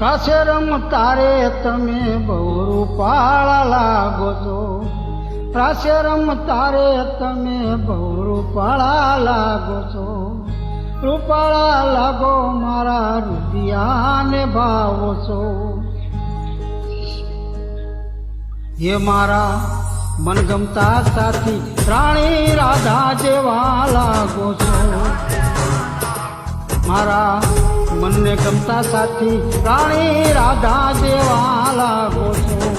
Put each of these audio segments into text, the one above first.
રાસે રમતા રે તમે બહુ રૂપાળા લાગો છો, રાસે રમતા રે તમે બહુ રૂપાળા લાગો છો, રૂપાળા લાગો મારા રુદિયાને ભાવો છો. એ મારા મનગમતા સાથી રાણી રાધા જેવા લાગો છો, મારા મનને ગમતા સાથી રાણી રાધા જેવા લાગો છો.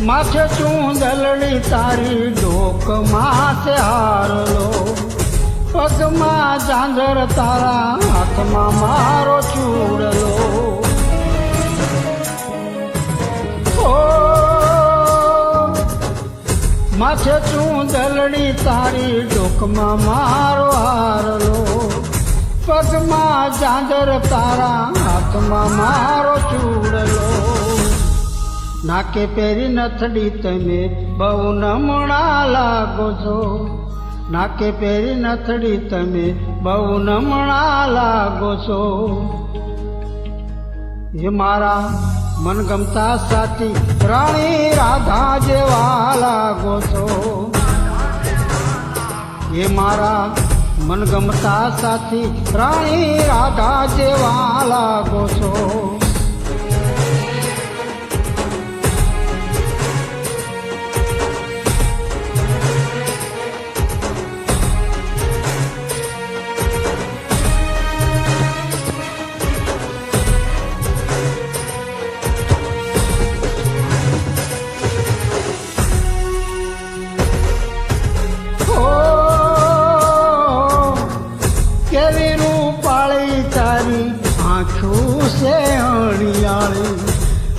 માથે ચૂંદલડી તારી ડોક માથે હારલો, પગમાં ઝાંઝર તારા હાથમાં મારો ચૂડલો. માથે ચૂંદલડી તારી ડોકમાં મારો હારલો, પગમાં ઝાંઝર તારા હાથમાં મારો ચૂડલો. નાકે પહેરી નથડી તમે બહુ નમણા લાગો છો, નાકે પહેરી નથડી તમે બહુ નમણા લાગો છો. એ મારા મનગમતા સાથી રાણી રાધા જેવા લાગો છો, એ મારા મનગમતા સાથી રાણી રાધા જેવા લાગો છો. કેવી રૂપાળી તારી આંખો છે અણિયાળી,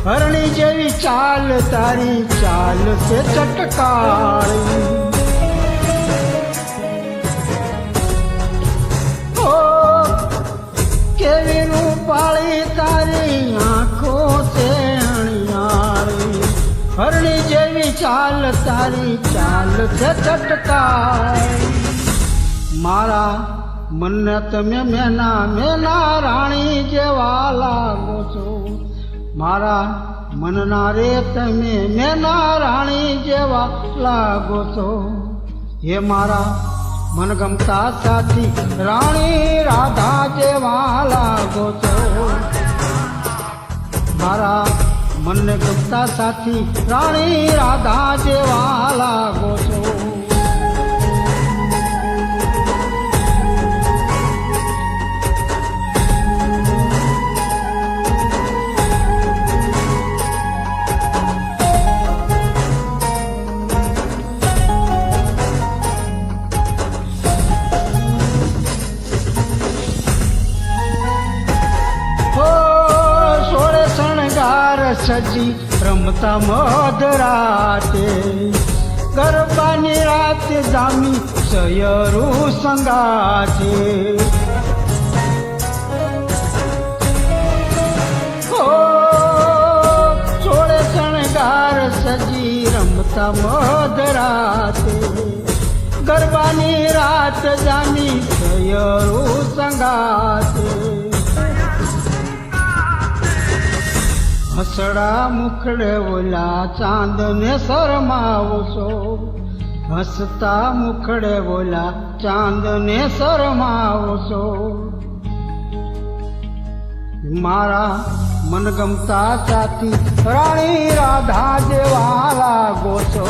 હરણી જેવી ચાલ તારી ચાલ છે ચટકાળી. કેવી રૂપાળી તારી આંખો છે અણિયાળી, હરણી જેવી ચાલ તારી ચાલ છે ચટકાળી. મારા મનને તમે મેના મેના રાણી જેવા લાગો છો, મારા મનના રે તમે મેના રાણી જેવા લાગો છો. એ મારા મનગમતા સાથી રાણી રાધા જેવા લાગો છો, મારા મનને ગમતા સાથી રાણી રાધા જેવા લાગો છો. સજી રમતા મધરાતે, ગરબાની રાત જામી સયરું સંગાતે. સોળે શણગાર સજી રમતા મધરાતે, ગરબાની રાત જામી સયરું સંગાતે. હસડા મુખડે ઓલા ચાંદને શરમાવો છો, હસતા મુખડે ઓલા ચાંદને શરમાવો છો. મારા મનગમતા સાથી રાણી રાધા જેવા લાગો છો,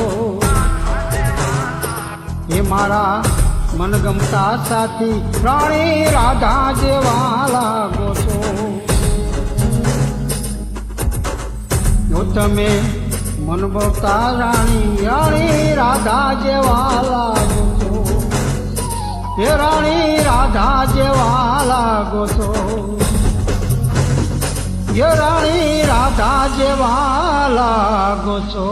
એ મારા મનગમતા સાથી રાણી રાધા જેવા લાગો છો. તમે મનગમતા રાણી રાણી રાધા જેવા લાગો છો, એ રાણી રાધા જેવા લાગો છો, એ રાણી રાધા જેવા લાગો છો.